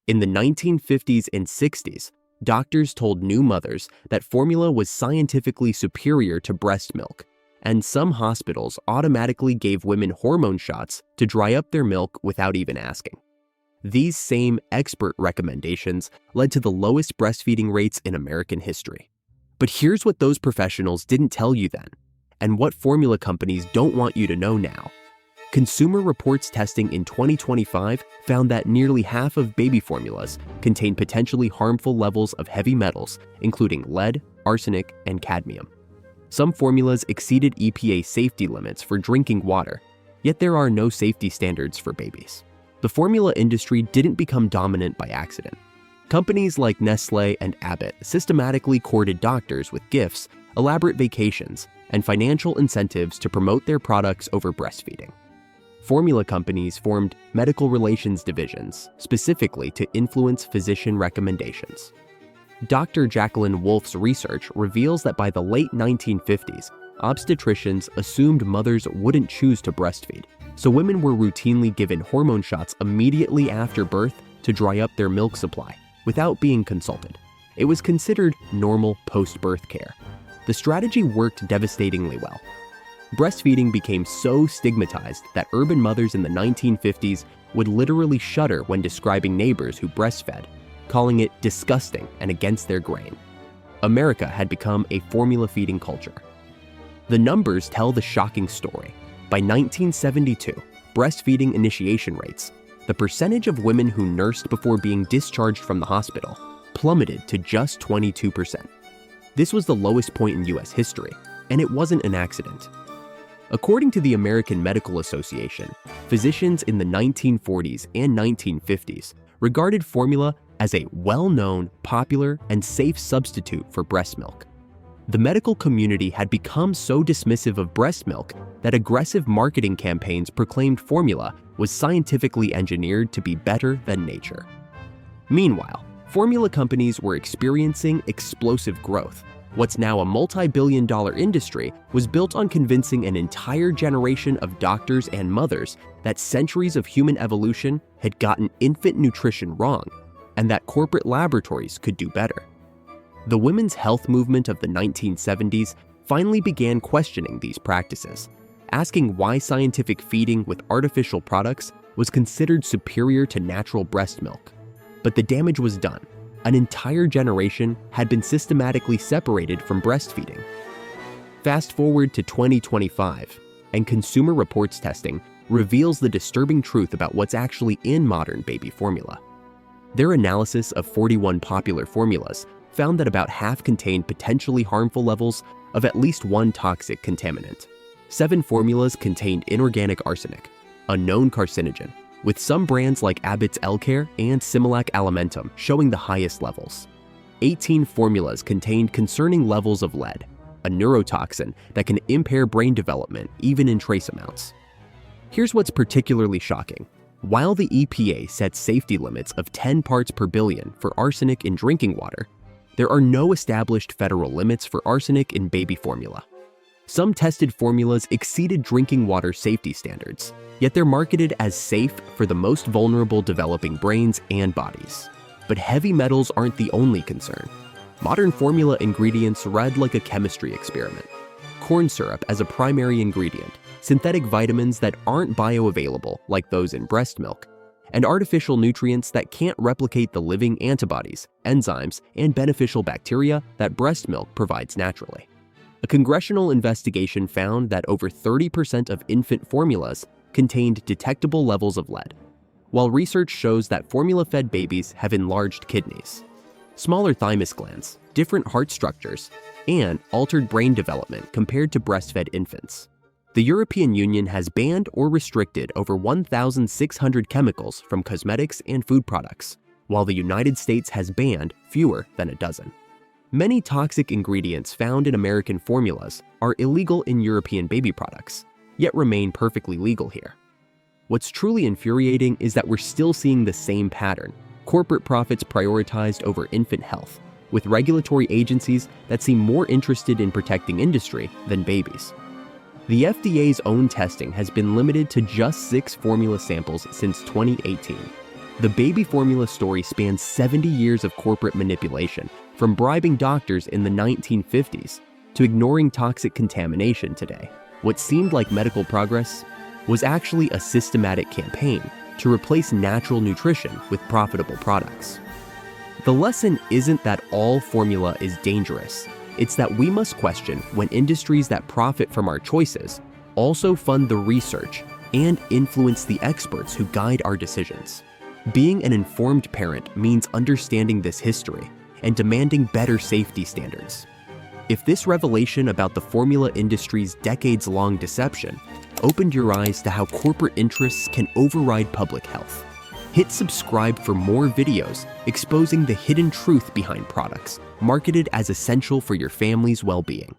In the 1950s and 60s, doctors told new mothers that formula was scientifically superior to breast milk, and some hospitals automatically gave women hormone shots to dry up their milk without even asking. These same expert recommendations led to the lowest breastfeeding rates in American history. But here's what those professionals didn't tell you then, and what formula companies don't want you to know now. Consumer Reports testing in 2025 found that nearly half of baby formulas contain potentially harmful levels of heavy metals, including lead, arsenic, and cadmium. Some formulas exceeded EPA safety limits for drinking water, yet there are no safety standards for babies. The formula industry didn't become dominant by accident. Companies like Nestlé and Abbott systematically courted doctors with gifts, elaborate vacations, and financial incentives to promote their products over breastfeeding. Formula companies formed medical relations divisions specifically to influence physician recommendations. Dr. Jacqueline Wolf's research reveals that by the late 1950s, obstetricians assumed mothers wouldn't choose to breastfeed, so women were routinely given hormone shots immediately after birth to dry up their milk supply without being consulted. It was considered normal post-birth care. The strategy worked devastatingly well. Breastfeeding became so stigmatized that urban mothers in the 1950s would literally shudder when describing neighbors who breastfed, calling it disgusting and against their grain. America had become a formula feeding culture. The numbers tell the shocking story. By 1972, breastfeeding initiation rates, the percentage of women who nursed before being discharged from the hospital, plummeted to just 22%. This was the lowest point in U.S. history, and it wasn't an accident. According to the American Medical Association, physicians in the 1940s and 1950s regarded formula as a well-known, popular, and safe substitute for breast milk. The medical community had become so dismissive of breast milk that aggressive marketing campaigns proclaimed formula was scientifically engineered to be better than nature. Meanwhile, formula companies were experiencing explosive growth. What's now a multi-billion-dollar industry was built on convincing an entire generation of doctors and mothers that centuries of human evolution had gotten infant nutrition wrong, and that corporate laboratories could do better. The women's health movement of the 1970s finally began questioning these practices, asking why scientific feeding with artificial products was considered superior to natural breast milk. But the damage was done. An entire generation had been systematically separated from breastfeeding. Fast forward to 2025, and Consumer Reports testing reveals the disturbing truth about what's actually in modern baby formula. Their analysis of 41 popular formulas found that about half contained potentially harmful levels of at least one toxic contaminant. 7 formulas contained inorganic arsenic, a known carcinogen, with some brands like Abbott's L-Care and Similac Alimentum showing the highest levels. 18 formulas contained concerning levels of lead, a neurotoxin that can impair brain development even in trace amounts. Here's what's particularly shocking. While the EPA sets safety limits of 10 parts per billion for arsenic in drinking water, there are no established federal limits for arsenic in baby formula. Some tested formulas exceeded drinking water safety standards, yet they're marketed as safe for the most vulnerable developing brains and bodies. But heavy metals aren't the only concern. Modern formula ingredients read like a chemistry experiment. Corn syrup as a primary ingredient, synthetic vitamins that aren't bioavailable like those in breast milk, and artificial nutrients that can't replicate the living antibodies, enzymes, and beneficial bacteria that breast milk provides naturally. A congressional investigation found that over 30% of infant formulas contained detectable levels of lead, while research shows that formula-fed babies have enlarged kidneys, smaller thymus glands, different heart structures, and altered brain development compared to breastfed infants. The European Union has banned or restricted over 1,600 chemicals from cosmetics and food products, while the United States has banned fewer than a dozen. Many toxic ingredients found in American formulas are illegal in European baby products, yet remain perfectly legal here. What's truly infuriating is that we're still seeing the same pattern: corporate profits prioritized over infant health, with regulatory agencies that seem more interested in protecting industry than babies. The FDA's own testing has been limited to just 6 formula samples since 2018. The baby formula story spans 70 years of corporate manipulation, from bribing doctors in the 1950s to ignoring toxic contamination today. What seemed like medical progress was actually a systematic campaign to replace natural nutrition with profitable products. The lesson isn't that all formula is dangerous. It's that we must question when industries that profit from our choices also fund the research and influence the experts who guide our decisions. Being an informed parent means understanding this history and demanding better safety standards. If this revelation about the formula industry's decades-long deception opened your eyes to how corporate interests can override public health, hit subscribe for more videos exposing the hidden truth behind products marketed as essential for your family's well-being.